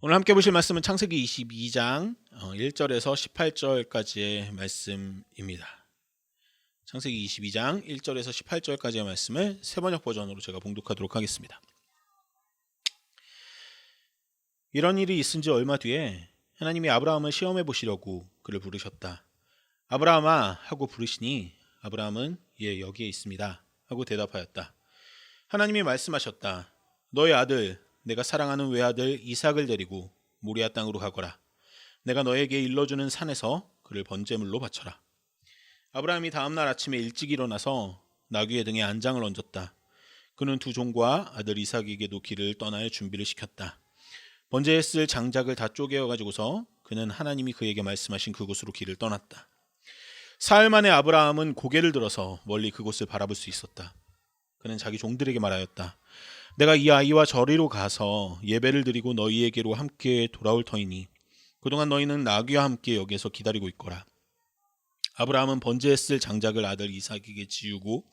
오늘 함께 보실 말씀은 창세기 22장 1절에서 18절까지의 말씀입니다. 창세기 22장 1절에서 18절까지의 말씀을 세번역 버전으로 제가 봉독하도록 하겠습니다. 이런 일이 있은 지 얼마 뒤에 하나님이 아브라함을 시험해 보시려고 그를 부르셨다. 아브라함아 하고 부르시니 아브라함은 예 여기에 있습니다 하고 대답하였다. 하나님이 말씀하셨다. 너의 아들 내가 사랑하는 외아들 이삭을 데리고 모리아 땅으로 가거라. 내가 너에게 일러주는 산에서 그를 번제물로 바쳐라. 아브라함이 다음날 아침에 일찍 일어나서 나귀의 등에 안장을 얹었다. 그는 두 종과 아들 이삭에게도 길을 떠날 준비를 시켰다. 번제에 쓸 장작을 다 쪼개어 가지고서 그는 하나님이 그에게 말씀하신 그곳으로 길을 떠났다. 사흘 만에 아브라함은 고개를 들어서 멀리 그곳을 바라볼 수 있었다. 그는 자기 종들에게 말하였다. 내가 이 아이와 저리로 가서 예배를 드리고 너희에게로 함께 돌아올 터이니 그동안 너희는 나귀와 함께 여기에서 기다리고 있거라. 아브라함은 번제에 쓸 장작을 아들 이삭에게 지우고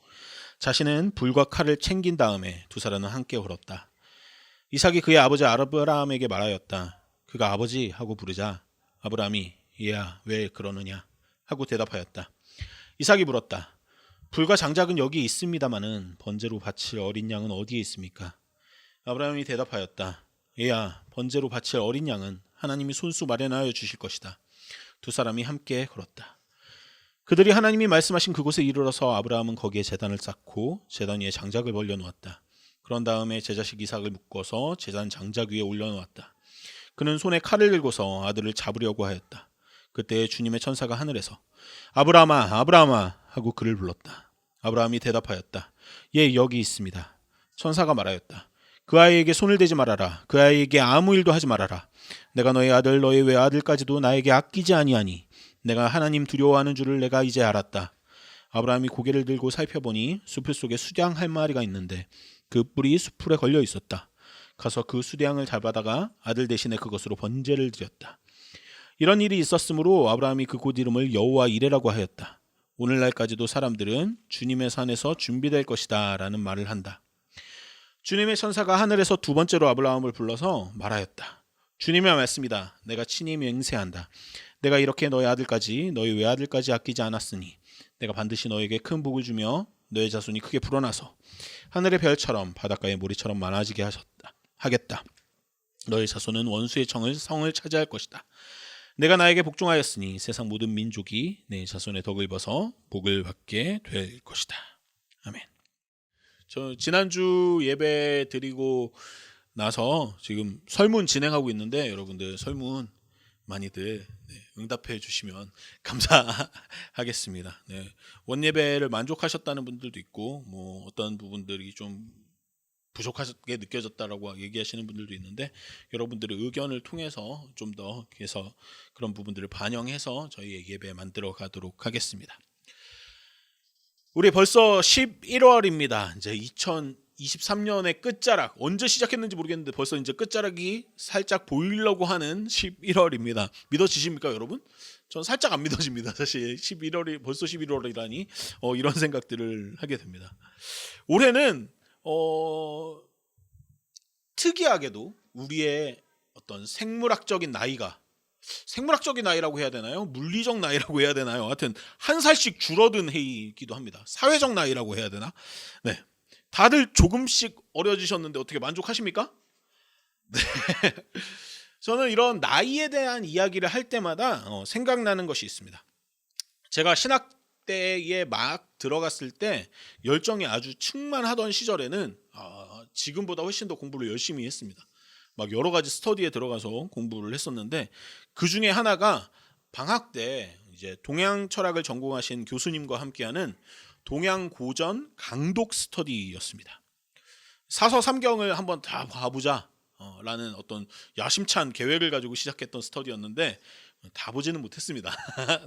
자신은 불과 칼을 챙긴 다음에 두 사람은 함께 걸었다. 이삭이 그의 아버지 아브라함에게 말하였다. 그가 아버지 하고 부르자 아브라함이 얘야 왜 그러느냐 하고 대답하였다. 이삭이 물었다. 불과 장작은 여기 있습니다마는 번제로 바칠 어린 양은 어디에 있습니까? 아브라함이 대답하였다. 얘야 번제로 바칠 어린 양은 하나님이 손수 마련하여 주실 것이다. 두 사람이 함께 걸었다. 그들이 하나님이 말씀하신 그곳에 이르러서 아브라함은 거기에 제단을 쌓고 제단 위에 장작을 벌려놓았다. 그런 다음에 제 자식 이삭을 묶어서 제단 장작 위에 올려놓았다. 그는 손에 칼을 들고서 아들을 잡으려고 하였다. 그때 주님의 천사가 하늘에서 아브라함아 아브라함아 하고 그를 불렀다. 아브라함이 대답하였다. 예 여기 있습니다. 천사가 말하였다. 그 아이에게 손을 대지 말아라. 그 아이에게 아무 일도 하지 말아라. 내가 너의 아들 너의 외아들까지도 나에게 아끼지 아니하니 내가 하나님 두려워하는 줄을 내가 이제 알았다. 아브라함이 고개를 들고 살펴보니 수풀 속에 수량 한 마리가 있는데 그 뿔이 수풀에 걸려 있었다. 가서 그 수량을 잡아다가 아들 대신에 그것으로 번제를 드렸다. 이런 일이 있었으므로 아브라함이 그곳 이름을 여호와 이레라고 하였다. 오늘날까지도 사람들은 주님의 산에서 준비될 것이다 라는 말을 한다. 주님의 천사가 하늘에서 두 번째로 아브라함을 불러서 말하였다. 주님의 말씀이다. 내가 친히 맹세한다. 내가 이렇게 너의 아들까지 너희 외아들까지 아끼지 않았으니 내가 반드시 너에게 큰 복을 주며 너의 자손이 크게 불어나서 하늘의 별처럼 바닷가의 모래처럼 많아지게 하겠다. 너의 자손은 원수의 성을 차지할 것이다. 내가 나에게 복종하였으니 세상 모든 민족이 내 자손의 덕을 입어서 복을 받게 될 것이다. 아멘. 저 지난주 예배 드리고 나서 지금 설문 진행하고 있는데 여러분들 설문 많이들 응답해 주시면 감사하겠습니다. 네. 원예배를 만족하셨다는 분들도 있고 뭐 어떤 부분들이 좀 부족하게 느껴졌다라고 얘기하시는 분들도 있는데 여러분들의 의견을 통해서 좀 더 그래서 그런 부분들을 반영해서 저희의 예배 만들어 가도록 하겠습니다. 우리 벌써 11월입니다. 이제 2023년의 끝자락 언제 시작했는지 모르겠는데 벌써 이제 끝자락이 살짝 보이려고 하는 11월입니다. 믿어지십니까 여러분? 전 살짝 안 믿어집니다. 사실 11월이 벌써 11월이라니 이런 생각들을 하게 됩니다. 올해는 특이하게도 우리의 어떤 생물학적인 나이라고 해야 되나요? 물리적 나이라고 해야 되나요? 하여튼 한 살씩 줄어든 해이기도 합니다. 사회적 나이라고 해야 되나? 네, 다들 조금씩 어려지셨는데 어떻게 만족하십니까? 네. 저는 이런 나이에 대한 이야기를 할 때마다 생각나는 것이 있습니다. 제가 신학대에 막 들어갔을 때 열정이 아주 충만하던 시절에는 지금보다 훨씬 더 공부를 열심히 했습니다. 막 여러 가지 스터디에 들어가서 공부를 했었는데 그 중에 하나가 방학 때 이제 동양 철학을 전공하신 교수님과 함께하는 동양 고전 강독 스터디였습니다. 사서 삼경을 한번 다 봐보자 라는 어떤 야심찬 계획을 가지고 시작했던 스터디였는데 다 보지는 못했습니다.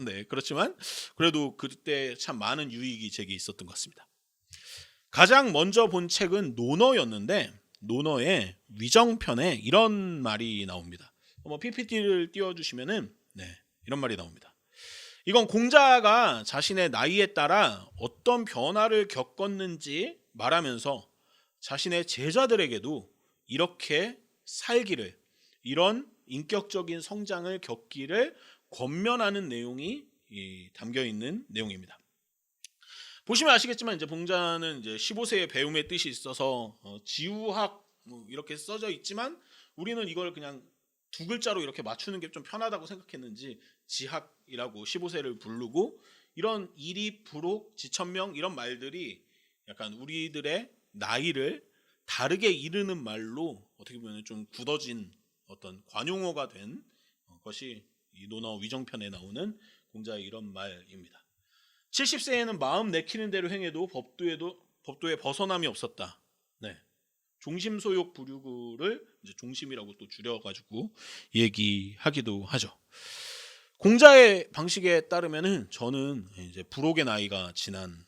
네, 그렇지만 그래도 그때 참 많은 유익이 제게 있었던 것 같습니다. 가장 먼저 본 책은 논어였는데 논어의 위정편에 이런 말이 나옵니다. PPT를 띄워주시면은 이런 말이 나옵니다. 이건 공자가 자신의 나이에 따라 어떤 변화를 겪었는지 말하면서 자신의 제자들에게도 이렇게 살기를 이런 인격적인 성장을 겪기를 권면하는 내용이 담겨 있는 내용입니다. 보시면 아시겠지만 이제 봉자는 이제 15세의 배움의 뜻이 있어서 지우학 이렇게 써져 있지만 우리는 이걸 그냥 두 글자로 이렇게 맞추는 게 좀 편하다고 생각했는지 지학이라고 15세를 부르고 이런 이리, 부록, 지천명 이런 말들이 약간 우리들의 나이를 다르게 이르는 말로 어떻게 보면 좀 굳어진 어떤 관용어가 된 것이 이 논어 위정편에 나오는 공자의 이런 말입니다. 70세에는 마음 내키는 대로 행해도 법도에 벗어남이 없었다. 네. 종심소욕 부류구를 이제 종심이라고 또 줄여가지고 얘기하기도 하죠. 공자의 방식에 따르면은 저는 이제 부록의 나이가 지난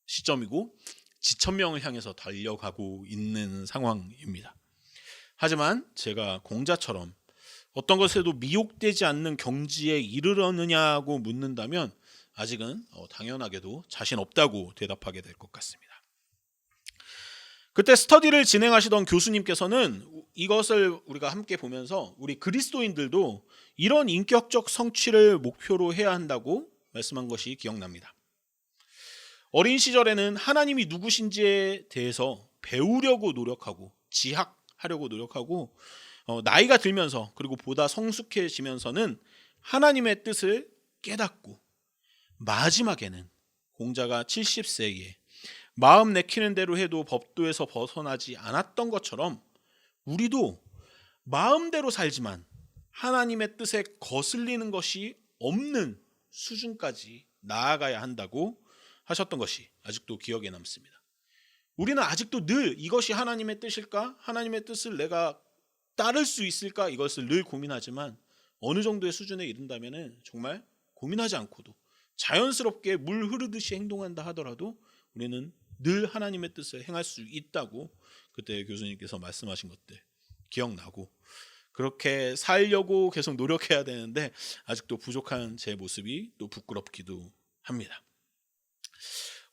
시점이고 지천명을 향해서 달려가고 있는 상황입니다. 하지만 제가 공자처럼 어떤 것에도 미혹되지 않는 경지에 이르렀느냐고 묻는다면 아직은 당연하게도 자신 없다고 대답하게 될 것 같습니다. 그때 스터디를 진행하시던 교수님께서는 이것을 우리가 함께 보면서 우리 그리스도인들도 이런 인격적 성취를 목표로 해야 한다고 말씀한 것이 기억납니다. 어린 시절에는 하나님이 누구신지에 대해서 배우려고 노력하고 지학하려고 노력하고 나이가 들면서 그리고 보다 성숙해지면서는 하나님의 뜻을 깨닫고 마지막에는 공자가 70세에 마음 내키는 대로 해도 법도에서 벗어나지 않았던 것처럼 우리도 마음대로 살지만 하나님의 뜻에 거슬리는 것이 없는 수준까지 나아가야 한다고 하셨던 것이 아직도 기억에 남습니다. 우리는 아직도 늘 이것이 하나님의 뜻일까? 하나님의 뜻을 내가 따를 수 있을까? 이것을 늘 고민하지만 어느 정도의 수준에 이른다면 정말 고민하지 않고도 자연스럽게 물 흐르듯이 행동한다 하더라도 우리는 늘 하나님의 뜻을 행할 수 있다고 그때 교수님께서 말씀하신 것들 기억나고 그렇게 살려고 계속 노력해야 되는데 아직도 부족한 제 모습이 또 부끄럽기도 합니다.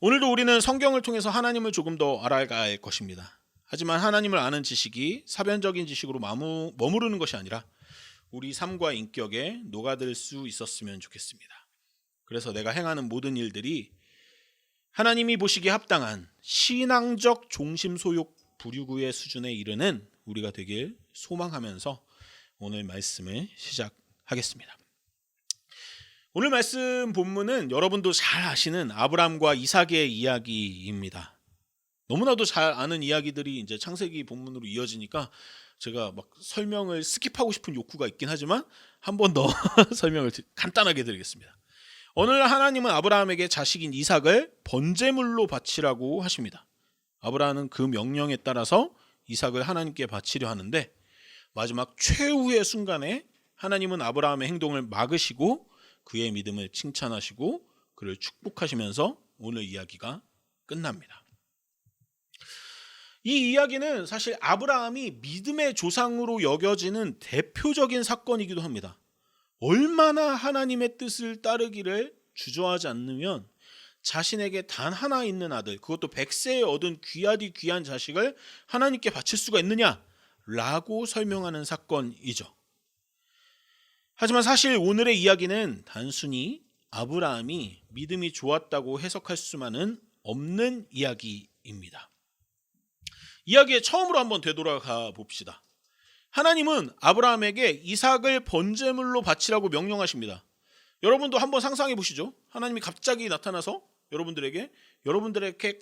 오늘도 우리는 성경을 통해서 하나님을 조금 더 알아갈 것입니다. 하지만 하나님을 아는 지식이 사변적인 지식으로 머무르는 것이 아니라 우리 삶과 인격에 녹아들 수 있었으면 좋겠습니다. 그래서 내가 행하는 모든 일들이 하나님이 보시기에 합당한 신앙적 종심소욕 부류구의 수준에 이르는 우리가 되길 소망하면서 오늘 말씀을 시작하겠습니다. 오늘 말씀 본문은 여러분도 잘 아시는 아브라함과 이삭의 이야기입니다. 너무나도 잘 아는 이야기들이 이제 창세기 본문으로 이어지니까 제가 막 설명을 스킵하고 싶은 욕구가 있긴 하지만 한 번 더 설명을 간단하게 드리겠습니다. 오늘 하나님은 아브라함에게 자식인 이삭을 번제물로 바치라고 하십니다. 아브라함은 그 명령에 따라서 이삭을 하나님께 바치려 하는데 마지막 최후의 순간에 하나님은 아브라함의 행동을 막으시고 그의 믿음을 칭찬하시고 그를 축복하시면서 오늘 이야기가 끝납니다. 이 이야기는 사실 아브라함이 믿음의 조상으로 여겨지는 대표적인 사건이기도 합니다. 얼마나 하나님의 뜻을 따르기를 주저하지 않으면 자신에게 단 하나 있는 아들, 그것도 100세에 얻은 귀하디 귀한 자식을 하나님께 바칠 수가 있느냐라고 설명하는 사건이죠. 하지만 사실 오늘의 이야기는 단순히 아브라함이 믿음이 좋았다고 해석할 수만은 없는 이야기입니다. 이야기에 처음으로 한번 되돌아가 봅시다. 하나님은 아브라함에게 이삭을 번제물로 바치라고 명령하십니다. 여러분도 한번 상상해 보시죠. 하나님이 갑자기 나타나서 여러분들에게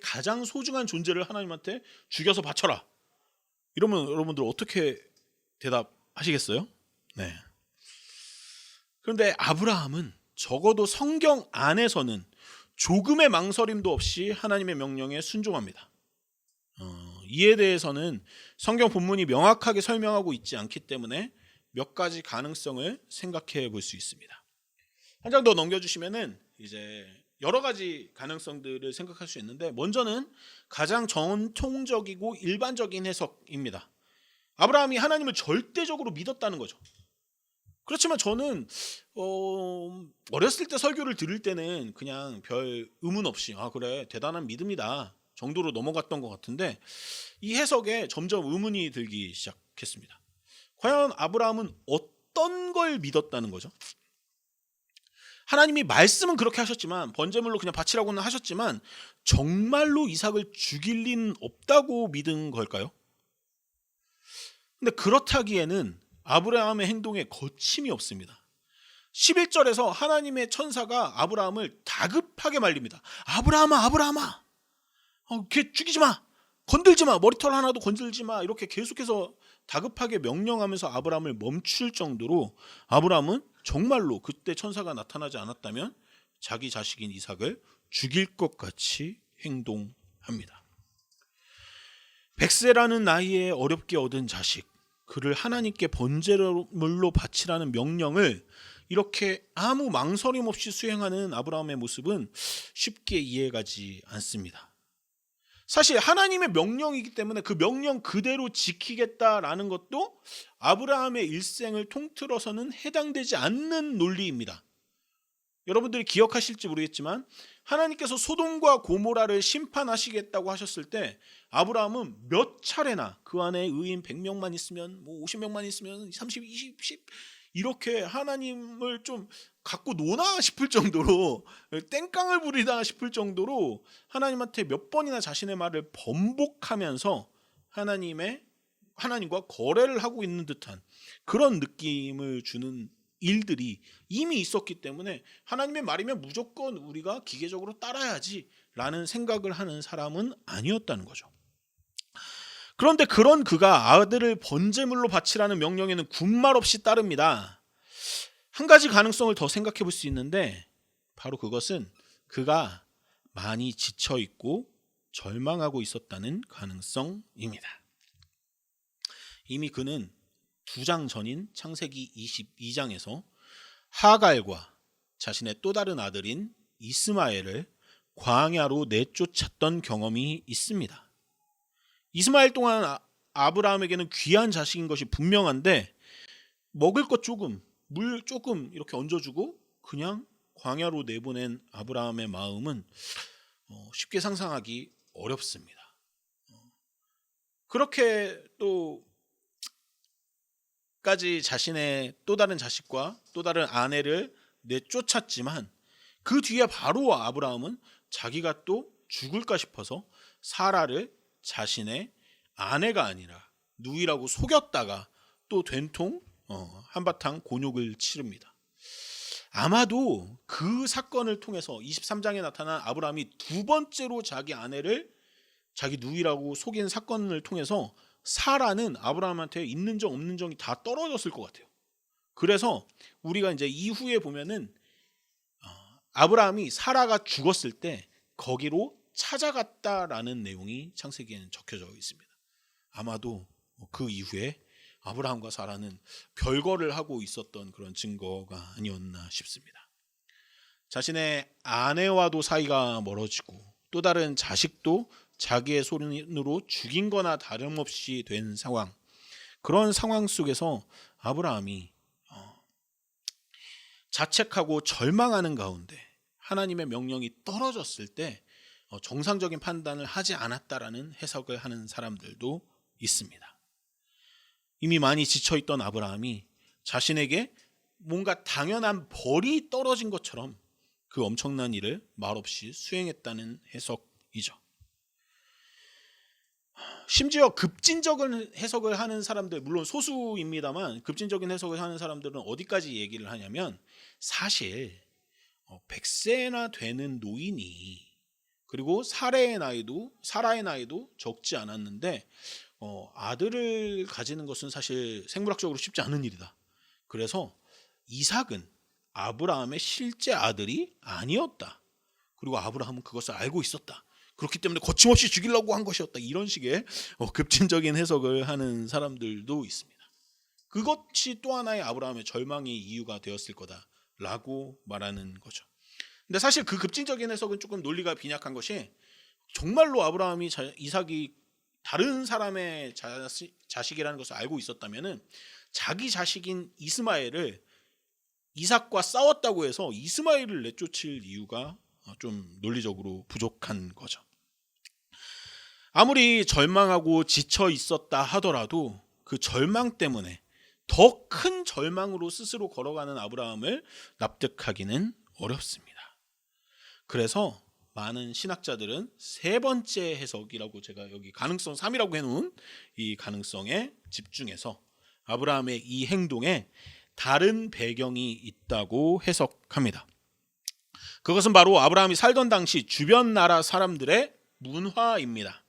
가장 소중한 존재를 하나님한테 죽여서 바쳐라. 이러면 여러분들 어떻게 대답하시겠어요? 네. 그런데 아브라함은 적어도 성경 안에서는 조금의 망설임도 없이 하나님의 명령에 순종합니다. 이에 대해서는 성경 본문이 명확하게 설명하고 있지 않기 때문에 몇 가지 가능성을 생각해 볼 수 있습니다. 한 장 더 넘겨주시면은 이제 여러 가지 가능성들을 생각할 수 있는데 먼저는 가장 전통적이고 일반적인 해석입니다. 아브라함이 하나님을 절대적으로 믿었다는 거죠. 그렇지만 저는 어렸을 때 설교를 들을 때는 그냥 별 의문 없이 그래 대단한 믿음이다 정도로 넘어갔던 것 같은데 이 해석에 점점 의문이 들기 시작했습니다. 과연 아브라함은 어떤 걸 믿었다는 거죠? 하나님이 말씀은 그렇게 하셨지만, 번제물로 그냥 바치라고는 하셨지만 정말로 이삭을 죽일 리는 없다고 믿은 걸까요? 근데 그렇다기에는 아브라함의 행동에 거침이 없습니다. 11절에서 하나님의 천사가 아브라함을 다급하게 말립니다. 아브라함아, 아브라함아, 걔 죽이지 마, 건들지 마, 머리털 하나도 건들지 마, 이렇게 계속해서 다급하게 명령하면서 아브라함을 멈출 정도로 아브라함은 정말로 그때 천사가 나타나지 않았다면 자기 자식인 이삭을 죽일 것 같이 행동합니다. 100세라는 나이에 어렵게 얻은 자식, 그를 하나님께 번제물로 바치라는 명령을 이렇게 아무 망설임 없이 수행하는 아브라함의 모습은 쉽게 이해가지 않습니다. 사실 하나님의 명령이기 때문에 그 명령 그대로 지키겠다라는 것도 아브라함의 일생을 통틀어서는 해당되지 않는 논리입니다. 여러분들이 기억하실지 모르겠지만 하나님께서 소돔과 고모라를 심판하시겠다고 하셨을 때 아브라함은 몇 차례나 그 안에 의인 100명만 있으면, 50명만 있으면 30, 20, 10 이렇게 하나님을 좀 갖고 노나 싶을 정도로, 땡깡을 부리다 싶을 정도로 하나님한테 몇 번이나 자신의 말을 번복하면서 하나님과 거래를 하고 있는 듯한 그런 느낌을 주는 일들이 이미 있었기 때문에 하나님의 말이면 무조건 우리가 기계적으로 따라야지 라는 생각을 하는 사람은 아니었다는 거죠. 그런데 그런 그가 아들을 번제물로 바치라는 명령에는 군말 없이 따릅니다. 한 가지 가능성을 더 생각해 볼 수 있는데, 바로 그것은 그가 많이 지쳐 있고 절망하고 있었다는 가능성입니다. 이미 그는 2장 전인 창세기 22장에서 하갈과 자신의 또 다른 아들인 이스마엘을 광야로 내쫓았던 경험이 있습니다. 이스마엘 동안 아브라함에게는 귀한 자식인 것이 분명한데 먹을 것 조금, 물 조금 이렇게 얹어주고 그냥 광야로 내보낸 아브라함의 마음은 쉽게 상상하기 어렵습니다. 그렇게 또 까지 자신의 또 다른 자식과 또 다른 아내를 내쫓았지만 그 뒤에 바로 아브라함은 자기가 또 죽을까 싶어서 사라를 자신의 아내가 아니라 누이라고 속였다가 또 된통 한바탕 곤욕을 치릅니다. 아마도 그 사건을 통해서 23장에 나타난 아브라함이 두 번째로 자기 아내를 자기 누이라고 속인 사건을 통해서 사라는 아브라함한테 있는 정 없는 정이 다 떨어졌을 것 같아요. 그래서 우리가 이제 이후에 보면은 아브라함이 사라가 죽었을 때 거기로 찾아갔다라는 내용이 창세기에는 적혀져 있습니다. 아마도 그 이후에 아브라함과 사라는 별거를 하고 있었던 그런 증거가 아니었나 싶습니다. 자신의 아내와도 사이가 멀어지고 또 다른 자식도 자기의 손으로 죽인 거나 다름없이 된 상황, 그런 상황 속에서 아브라함이 자책하고 절망하는 가운데 하나님의 명령이 떨어졌을 때 정상적인 판단을 하지 않았다라는 해석을 하는 사람들도 있습니다. 이미 많이 지쳐있던 아브라함이 자신에게 뭔가 당연한 벌이 떨어진 것처럼 그 엄청난 일을 말없이 수행했다는 해석이죠. 심지어 급진적인 해석을 하는 사람들, 물론 소수입니다만 급진적인 해석을 하는 사람들은 어디까지 얘기를 하냐면, 사실 100세나 되는 노인이, 그리고 사라의 나이도 적지 않았는데 아들을 가지는 것은 사실 생물학적으로 쉽지 않은 일이다. 그래서 이삭은 아브라함의 실제 아들이 아니었다. 그리고 아브라함은 그것을 알고 있었다. 그렇기 때문에 거침없이 죽이려고 한 것이었다. 이런 식의 급진적인 해석을 하는 사람들도 있습니다. 그것이 또 하나의 아브라함의 절망의 이유가 되었을 거다라고 말하는 거죠. 근데 사실 그 급진적인 해석은 조금 논리가 빈약한 것이, 정말로 아브라함이 이삭이 다른 사람의 자식이라는 것을 알고 있었다면은 자기 자식인 이스마엘을 이삭과 싸웠다고 해서 이스마엘을 내쫓을 이유가 좀 논리적으로 부족한 거죠. 아무리 절망하고 지쳐 있었다 하더라도 그 절망 때문에 더 큰 절망으로 스스로 걸어가는 아브라함을 납득하기는 어렵습니다. 그래서 많은 신학자들은 세 번째 해석이라고 제가 여기 가능성 3이라고 해놓은 이 가능성에 집중해서 아브라함의 이 행동에 다른 배경이 있다고 해석합니다. 그것은 바로 아브라함이 살던 당시 주변 나라 사람들의 문화입니다.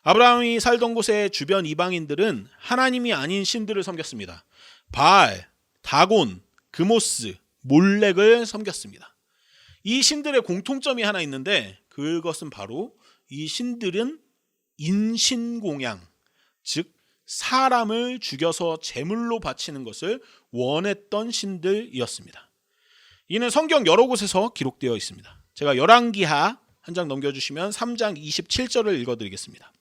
아브라함이 살던 곳의 주변 이방인들은 하나님이 아닌 신들을 섬겼습니다. 바알, 다곤, 금오스, 몰렉을 섬겼습니다. 이 신들의 공통점이 하나 있는데 그것은 바로 이 신들은 인신공양, 즉 사람을 죽여서 제물로 바치는 것을 원했던 신들이었습니다. 이는 성경 여러 곳에서 기록되어 있습니다. 제가 열왕기하 한 장 넘겨주시면 3장 27절을 읽어드리겠습니다.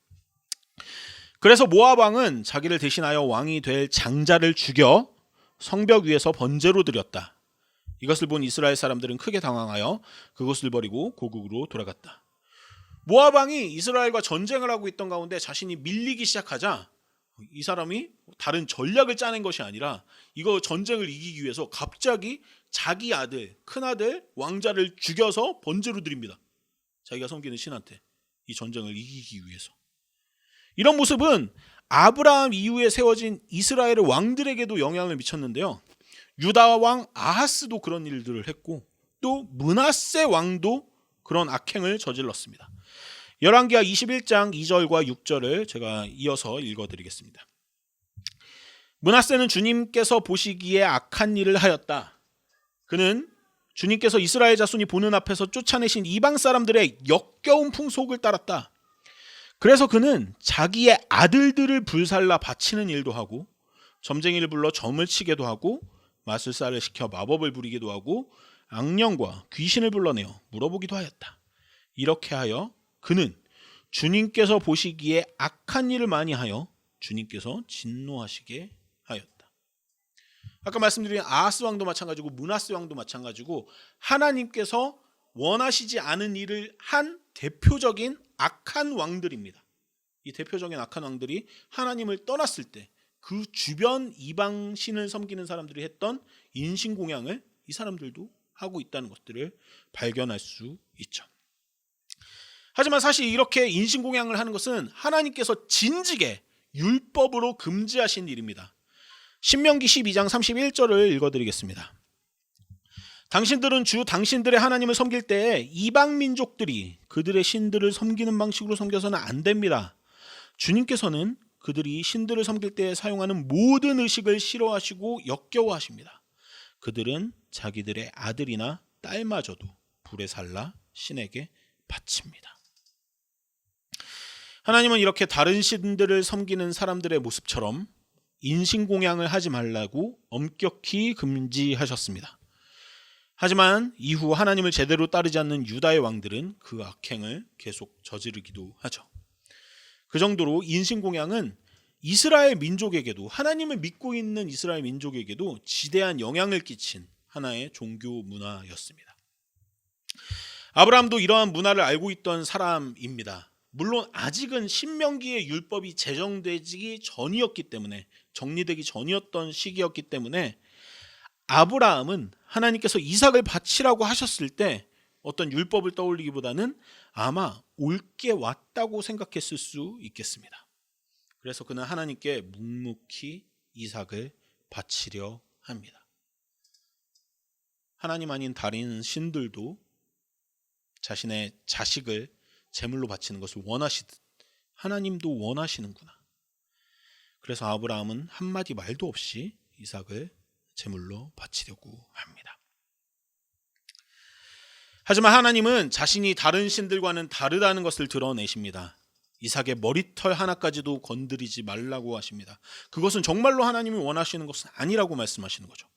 그래서 모압 왕은 자기를 대신하여 왕이 될 장자를 죽여 성벽 위에서 번제로 드렸다. 이것을 본 이스라엘 사람들은 크게 당황하여 그곳을 버리고 고국으로 돌아갔다. 모압 왕이 이스라엘과 전쟁을 하고 있던 가운데 자신이 밀리기 시작하자 이 사람이 다른 전략을 짜낸 것이 아니라 이거 전쟁을 이기기 위해서 갑자기 자기 아들, 큰아들, 왕자를 죽여서 번제로 드립니다. 자기가 섬기는 신한테 이 전쟁을 이기기 위해서. 이런 모습은 아브라함 이후에 세워진 이스라엘의 왕들에게도 영향을 미쳤는데요. 유다 왕 아하스도 그런 일들을 했고 또 므낫세 왕도 그런 악행을 저질렀습니다. 열왕기하 21장 2절과 6절을 제가 이어서 읽어드리겠습니다. 므낫세는 주님께서 보시기에 악한 일을 하였다. 그는 주님께서 이스라엘 자손이 보는 앞에서 쫓아내신 이방 사람들의 역겨운 풍속을 따랐다. 그래서 그는 자기의 아들들을 불살라 바치는 일도 하고 점쟁이를 불러 점을 치게도 하고 마술사를 시켜 마법을 부리기도 하고 악령과 귀신을 불러내어 물어보기도 하였다. 이렇게 하여 그는 주님께서 보시기에 악한 일을 많이 하여 주님께서 진노하시게 하였다. 아까 말씀드린 아하스 왕도 마찬가지고 므낫세 왕도 마찬가지고 하나님께서 원하시지 않은 일을 한 대표적인 악한 왕들입니다. 이 대표적인 악한 왕들이 하나님을 떠났을 때 그 주변 이방 신을 섬기는 사람들이 했던 인신공양을 이 사람들도 하고 있다는 것들을 발견할 수 있죠. 하지만 사실 이렇게 인신공양을 하는 것은 하나님께서 진직에 율법으로 금지하신 일입니다. 신명기 12장 31절을 읽어드리겠습니다. 당신들은 주 당신들의 하나님을 섬길 때에 이방 민족들이 그들의 신들을 섬기는 방식으로 섬겨서는 안 됩니다. 주님께서는 그들이 신들을 섬길 때에 사용하는 모든 의식을 싫어하시고 역겨워하십니다. 그들은 자기들의 아들이나 딸마저도 불에 살라 신에게 바칩니다. 하나님은 이렇게 다른 신들을 섬기는 사람들의 모습처럼 인신공양을 하지 말라고 엄격히 금지하셨습니다. 하지만 이후 하나님을 제대로 따르지 않는 유다의 왕들은 그 악행을 계속 저지르기도 하죠. 그 정도로 인신공양은 이스라엘 민족에게도 하나님을 믿고 있는 이스라엘 민족에게도 지대한 영향을 끼친 하나의 종교 문화였습니다. 아브라함도 이러한 문화를 알고 있던 사람입니다. 물론 아직은 신명기의 율법이 제정되기 전이었기 때문에 정리되기 전이었던 시기였기 때문에 아브라함은 하나님께서 이삭을 바치라고 하셨을 때 어떤 율법을 떠올리기보다는 아마 옳게 왔다고 생각했을 수 있겠습니다. 그래서 그는 하나님께 묵묵히 이삭을 바치려 합니다. 하나님 아닌 다른 신들도 자신의 자식을 제물로 바치는 것을 원하시듯 하나님도 원하시는구나. 그래서 아브라함은 한마디 말도 없이 이삭을 제물로 바치려고 합니다. 하지만 하나님은 자신이 다른 신들과는 다르다는 것을 드러내십니다. 이삭의 머리털 하나까지도 건드리지 말라고 하십니다. 그것은 정말로 하나님이 원하시는 것은 아니라고 말씀하시는 거죠.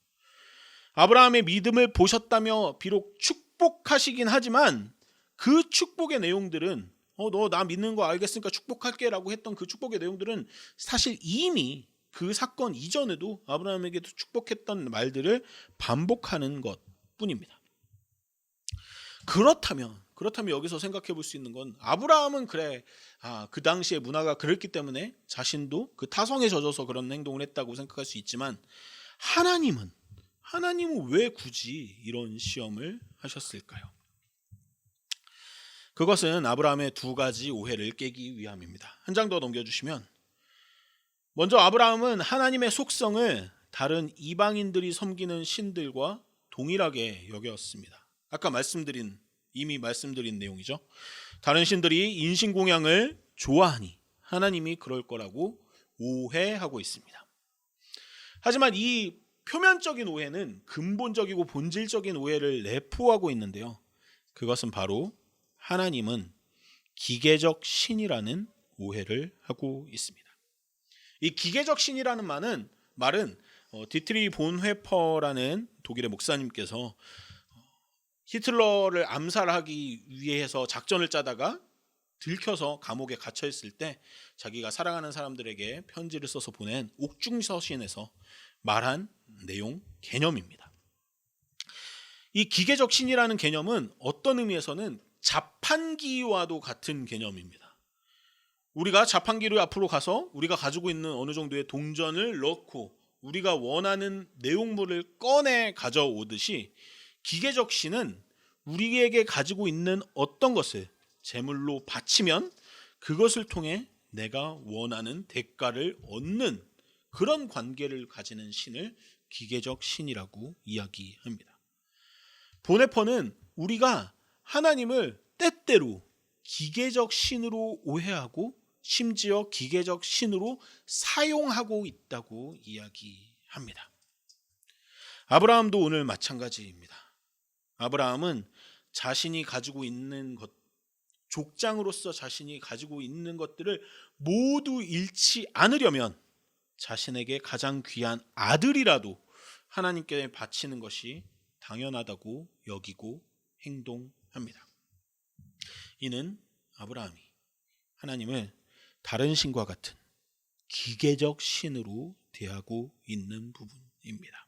아브라함의 믿음을 보셨다며 비록 축복하시긴 하지만 그 축복의 내용들은 너 나 믿는 거 알겠으니까 축복할게 라고 했던 그 축복의 내용들은 사실 이미 그 사건 이전에도 아브라함에게도 축복했던 말들을 반복하는 것뿐입니다. 그렇다면 그렇다면 여기서 생각해 볼 수 있는 건 아브라함은 그래, 그 당시의 문화가 그랬기 때문에 자신도 그 타성에 젖어서 그런 행동을 했다고 생각할 수 있지만 하나님은 왜 굳이 이런 시험을 하셨을까요? 그것은 아브라함의 두 가지 오해를 깨기 위함입니다. 한 장 더 넘겨주시면, 먼저 아브라함은 하나님의 속성을 다른 이방인들이 섬기는 신들과 동일하게 여겼습니다. 아까 이미 말씀드린 내용이죠. 다른 신들이 인신공양을 좋아하니 하나님이 그럴 거라고 오해하고 있습니다. 하지만 이 표면적인 오해는 근본적이고 본질적인 오해를 내포하고 있는데요. 그것은 바로 하나님은 기계적 신이라는 오해를 하고 있습니다. 이 기계적 신이라는 말은 디트리 본회퍼라는 독일의 목사님께서 히틀러를 암살하기 위해서 작전을 짜다가 들켜서 감옥에 갇혀 있을 때 자기가 사랑하는 사람들에게 편지를 써서 보낸 옥중서신에서 말한 개념입니다. 이 기계적 신이라는 개념은 어떤 의미에서는 자판기와도 같은 개념입니다. 우리가 자판기를 앞으로 가서 우리가 가지고 있는 어느 정도의 동전을 넣고 우리가 원하는 내용물을 꺼내 가져오듯이 기계적 신은 우리에게 가지고 있는 어떤 것을 제물로 바치면 그것을 통해 내가 원하는 대가를 얻는 그런 관계를 가지는 신을 기계적 신이라고 이야기합니다. 보네퍼는 우리가 하나님을 때때로 기계적 신으로 오해하고 심지어 기계적 신으로 사용하고 있다고 이야기합니다. 아브라함도 오늘 마찬가지입니다. 아브라함은 자신이 가지고 있는 것, 족장으로서 자신이 가지고 있는 것들을 모두 잃지 않으려면 자신에게 가장 귀한 아들이라도 하나님께 바치는 것이 당연하다고 여기고 행동합니다. 이는 아브라함이 하나님을 다른 신과 같은 기계적 신으로 대하고 있는 부분입니다.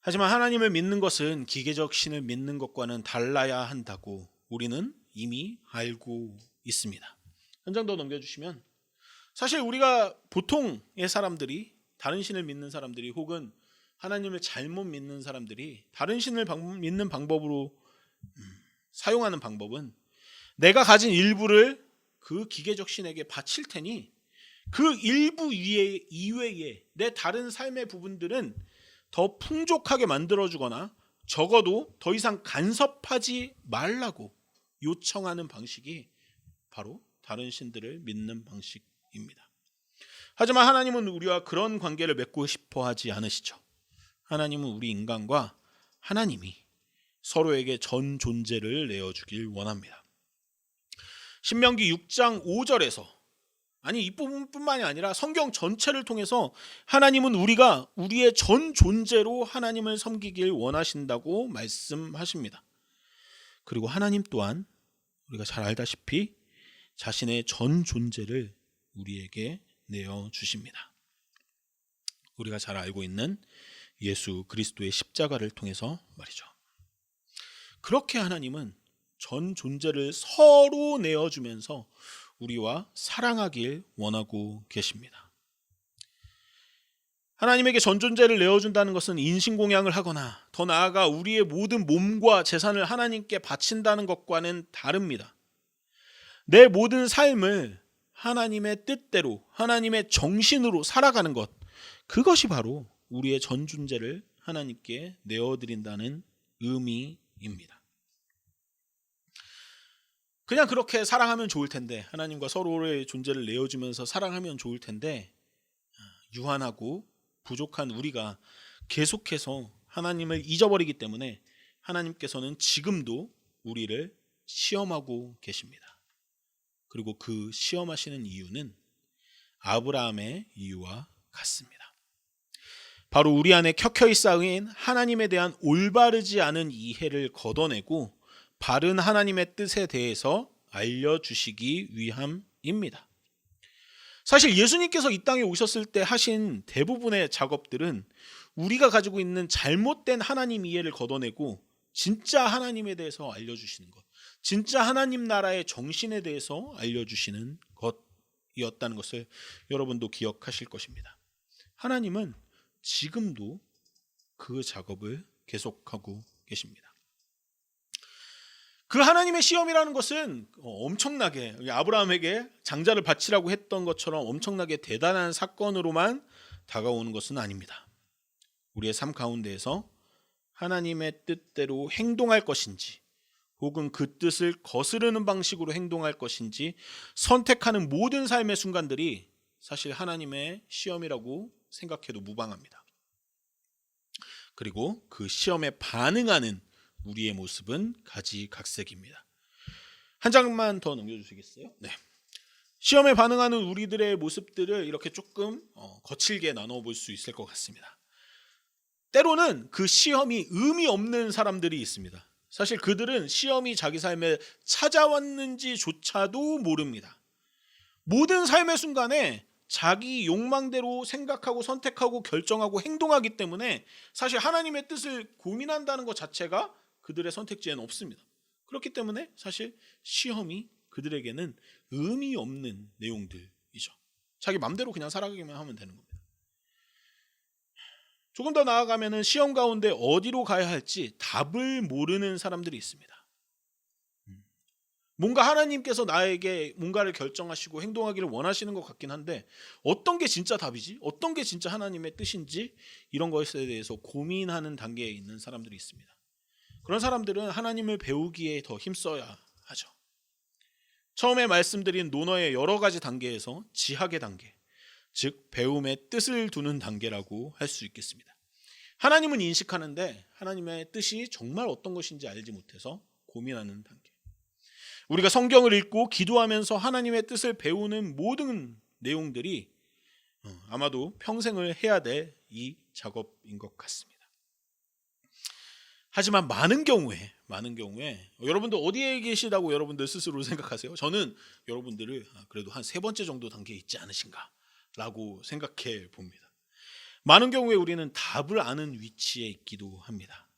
하지만 하나님을 믿는 것은 기계적 신을 믿는 것과는 달라야 한다고 우리는 이미 알고 있습니다. 한 장 더 넘겨주시면, 사실 우리가 보통의 사람들이, 다른 신을 믿는 사람들이 혹은 하나님을 잘못 믿는 사람들이 다른 신을 믿는 방법으로 사용하는 방법은 내가 가진 일부를 그 기계적 신에게 바칠 테니 그 일부 이외에 내 다른 삶의 부분들은 더 풍족하게 만들어주거나 적어도 더 이상 간섭하지 말라고 요청하는 방식이 바로 다른 신들을 믿는 방식입니다. 하지만 하나님은 우리와 그런 관계를 맺고 싶어 하지 않으시죠. 하나님은 우리 인간과 하나님이 서로에게 전 존재를 내어주길 원합니다. 신명기 6장 5절에서, 아니 이 부분뿐만이 아니라 성경 전체를 통해서 하나님은 우리가 우리의 전 존재로 하나님을 섬기길 원하신다고 말씀하십니다. 그리고 하나님 또한 우리가 잘 알다시피 자신의 전 존재를 우리에게 내어주십니다. 우리가 잘 알고 있는 예수 그리스도의 십자가를 통해서 말이죠. 그렇게 하나님은 전 존재를 서로 내어주면서 우리와 사랑하길 원하고 계십니다. 하나님에게 전 존재를 내어준다는 것은 인신공양을 하거나 더 나아가 우리의 모든 몸과 재산을 하나님께 바친다는 것과는 다릅니다. 내 모든 삶을 하나님의 뜻대로, 하나님의 정신으로 살아가는 것, 그것이 바로 우리의 전 존재를 하나님께 내어드린다는 의미입니다. 그냥 그렇게 사랑하면 좋을 텐데, 하나님과 서로의 존재를 내어주면서 사랑하면 좋을 텐데, 유한하고 부족한 우리가 계속해서 하나님을 잊어버리기 때문에 하나님께서는 지금도 우리를 시험하고 계십니다. 그리고 그 시험하시는 이유는 아브라함의 이유와 같습니다. 바로 우리 안에 켜켜이 쌓인 하나님에 대한 올바르지 않은 이해를 걷어내고 바른 하나님의 뜻에 대해서 알려주시기 위함입니다. 사실 예수님께서 이 땅에 오셨을 때 하신 대부분의 작업들은 우리가 가지고 있는 잘못된 하나님 이해를 걷어내고 진짜 하나님에 대해서 알려주시는 것, 진짜 하나님 나라의 정신에 대해서 알려주시는 것이었다는 것을 여러분도 기억하실 것입니다. 하나님은 지금도 그 작업을 계속하고 계십니다. 그 하나님의 시험이라는 것은 엄청나게 아브라함에게 장자를 바치라고 했던 것처럼 엄청나게 대단한 사건으로만 다가오는 것은 아닙니다. 우리의 삶 가운데에서 하나님의 뜻대로 행동할 것인지 혹은 그 뜻을 거스르는 방식으로 행동할 것인지 선택하는 모든 삶의 순간들이 사실 하나님의 시험이라고 생각해도 무방합니다. 그리고 그 시험에 반응하는 우리의 모습은 가지각색입니다. 한 장만 더 넘겨주시겠어요? 네. 시험에 반응하는 우리들의 모습들을 이렇게 조금 거칠게 나눠볼 수 있을 것 같습니다. 때로는 그 시험이 의미 없는 사람들이 있습니다. 사실 그들은 시험이 자기 삶에 찾아왔는지조차도 모릅니다. 모든 삶의 순간에 자기 욕망대로 생각하고 선택하고 결정하고 행동하기 때문에 사실 하나님의 뜻을 고민한다는 것 자체가 그들의 선택지에는 없습니다. 그렇기 때문에 사실 시험이 그들에게는 의미 없는 내용들이죠. 자기 맘대로 그냥 살아가기만 하면 되는 겁니다. 조금 더 나아가면은 시험 가운데 어디로 가야 할지 답을 모르는 사람들이 있습니다. 뭔가 하나님께서 나에게 뭔가를 결정하시고 행동하기를 원하시는 것 같긴 한데 어떤 게 진짜 답이지? 어떤 게 진짜 하나님의 뜻인지 이런 것에 대해서 고민하는 단계에 있는 사람들이 있습니다. 그런 사람들은 하나님을 배우기에 더 힘써야 하죠. 처음에 말씀드린 논어의 여러 가지 단계에서 지학의 단계, 즉 배움의 뜻을 두는 단계라고 할 수 있겠습니다. 하나님은 인식하는데 하나님의 뜻이 정말 어떤 것인지 알지 못해서 고민하는 단계. 우리가 성경을 읽고 기도하면서 하나님의 뜻을 배우는 모든 내용들이 아마도 평생을 해야 될 이 작업인 것 같습니다. 하지만 많은 경우에 여러분들 어디에 계시다고 여러분들 스스로 생각하세요? 저는 여러분들을 그래도 한 3번째 정도 단계에 있지 않으신가라고 생각해 봅니다. 많은 경우에 우리는 답을 아는 위치에 있기도 합니다.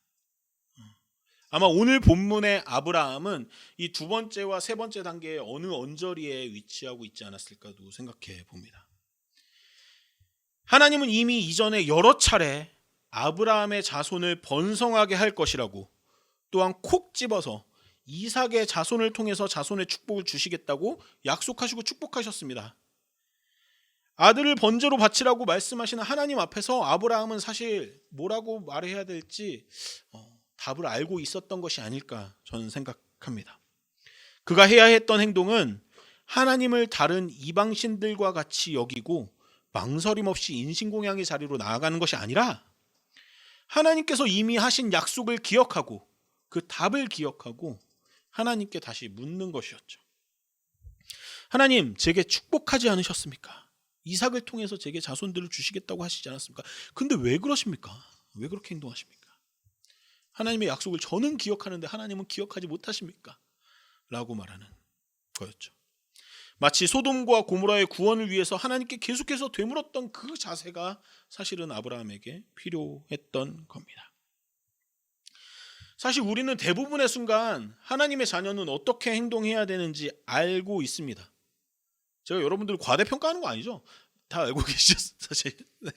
아마 오늘 본문의 아브라함은 이 2번째와 3번째 단계의 어느 언저리에 위치하고 있지 않았을까도 생각해 봅니다. 하나님은 이미 이전에 여러 차례 아브라함의 자손을 번성하게 할 것이라고 또한 콕 집어서 이삭의 자손을 통해서 자손의 축복을 주시겠다고 약속하시고 축복하셨습니다. 아들을 번제로 바치라고 말씀하시는 하나님 앞에서 아브라함은 사실 뭐라고 말해야 될지 답을 알고 있었던 것이 아닐까 저는 생각합니다. 그가 해야 했던 행동은 하나님을 다른 이방신들과 같이 여기고 망설임 없이 인신공양의 자리로 나아가는 것이 아니라 하나님께서 이미 하신 약속을 기억하고 그 답을 기억하고 하나님께 다시 묻는 것이었죠. 하나님, 제게 축복하지 않으셨습니까? 이삭을 통해서 제게 자손들을 주시겠다고 하시지 않았습니까? 근데 왜 그러십니까? 왜 그렇게 행동하십니까? 하나님의 약속을 저는 기억하는데 하나님은 기억하지 못하십니까? 라고 말하는 거였죠. 마치 소돔과 고모라의 구원을 위해서 하나님께 계속해서 되물었던 그 자세가 사실은 아브라함에게 필요했던 겁니다. 사실 우리는 대부분의 순간 하나님의 자녀는 어떻게 행동해야 되는지 알고 있습니다. 제가 여러분들 과대평가하는 거 아니죠? 다 알고 계시죠, 사실. 네.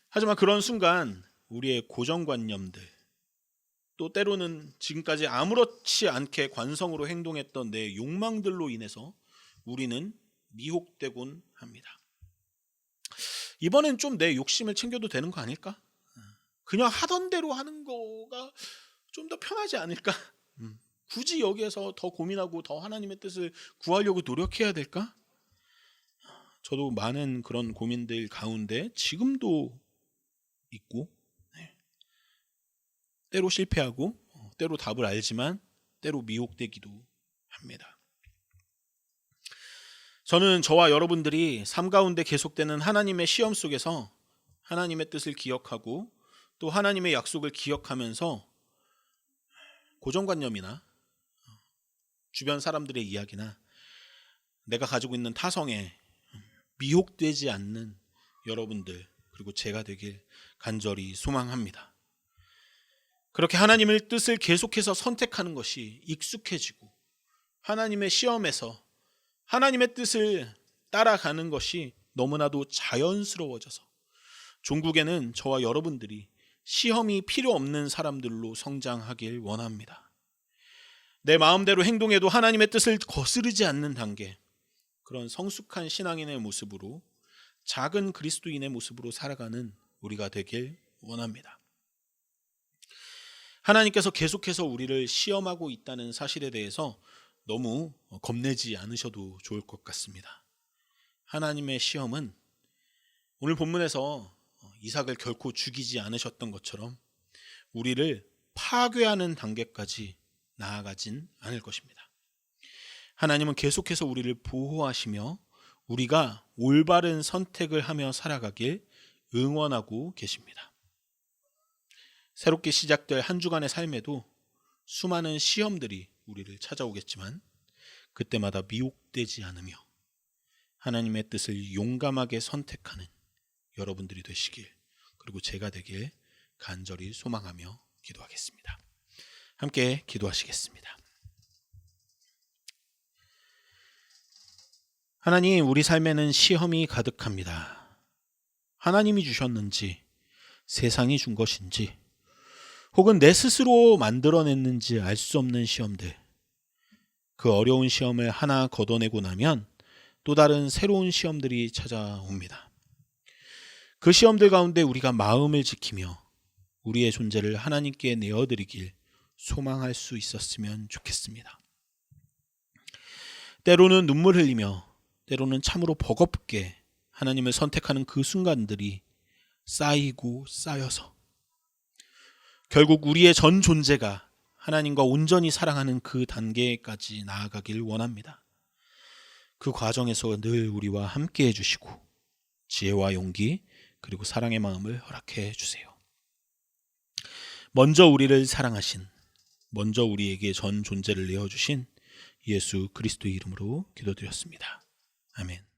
하지만 그런 순간 우리의 고정관념들, 또 때로는 지금까지 아무렇지 않게 관성으로 행동했던 내 욕망들로 인해서 우리는 미혹되곤 합니다. 이번엔 좀 내 욕심을 챙겨도 되는 거 아닐까? 그냥 하던 대로 하는 거가 좀 더 편하지 않을까? 굳이 여기에서 더 고민하고 더 하나님의 뜻을 구하려고 노력해야 될까? 저도 많은 그런 고민들 가운데 지금도 있고 때로 실패하고 때로 답을 알지만 때로 미혹되기도 합니다. 저는 저와 여러분들이 삶 가운데 계속되는 하나님의 시험 속에서 하나님의 뜻을 기억하고 또 하나님의 약속을 기억하면서 고정관념이나 주변 사람들의 이야기나 내가 가지고 있는 타성에 미혹되지 않는 여러분들 그리고 제가 되길 간절히 소망합니다. 그렇게 하나님의 뜻을 계속해서 선택하는 것이 익숙해지고 하나님의 시험에서 하나님의 뜻을 따라가는 것이 너무나도 자연스러워져서 종국에는 저와 여러분들이 시험이 필요 없는 사람들로 성장하길 원합니다. 내 마음대로 행동해도 하나님의 뜻을 거스르지 않는 단계, 그런 성숙한 신앙인의 모습으로, 작은 그리스도인의 모습으로 살아가는 우리가 되길 원합니다. 하나님께서 계속해서 우리를 시험하고 있다는 사실에 대해서 너무 겁내지 않으셔도 좋을 것 같습니다. 하나님의 시험은 오늘 본문에서 이삭을 결코 죽이지 않으셨던 것처럼 우리를 파괴하는 단계까지 나아가진 않을 것입니다. 하나님은 계속해서 우리를 보호하시며 우리가 올바른 선택을 하며 살아가길 응원하고 계십니다. 새롭게 시작될 한 주간의 삶에도 수많은 시험들이 우리를 찾아오겠지만 그때마다 미혹되지 않으며 하나님의 뜻을 용감하게 선택하는 여러분들이 되시길, 그리고 제가 되길 간절히 소망하며 기도하겠습니다. 함께 기도하시겠습니다. 하나님, 우리 삶에는 시험이 가득합니다. 하나님이 주셨는지, 세상이 준 것인지, 혹은 내 스스로 만들어냈는지 알 수 없는 시험들, 그 어려운 시험을 하나 걷어내고 나면 또 다른 새로운 시험들이 찾아옵니다. 그 시험들 가운데 우리가 마음을 지키며 우리의 존재를 하나님께 내어드리길 소망할 수 있었으면 좋겠습니다. 때로는 눈물 흘리며, 때로는 참으로 버겁게 하나님을 선택하는 그 순간들이 쌓이고 쌓여서 결국 우리의 전 존재가 하나님과 온전히 사랑하는 그 단계까지 나아가길 원합니다. 그 과정에서 늘 우리와 함께 해주시고 지혜와 용기 그리고 사랑의 마음을 허락해 주세요. 먼저 우리를 사랑하신, 먼저 우리에게 전 존재를 내어주신 예수 그리스도의 이름으로 기도드렸습니다. 아멘.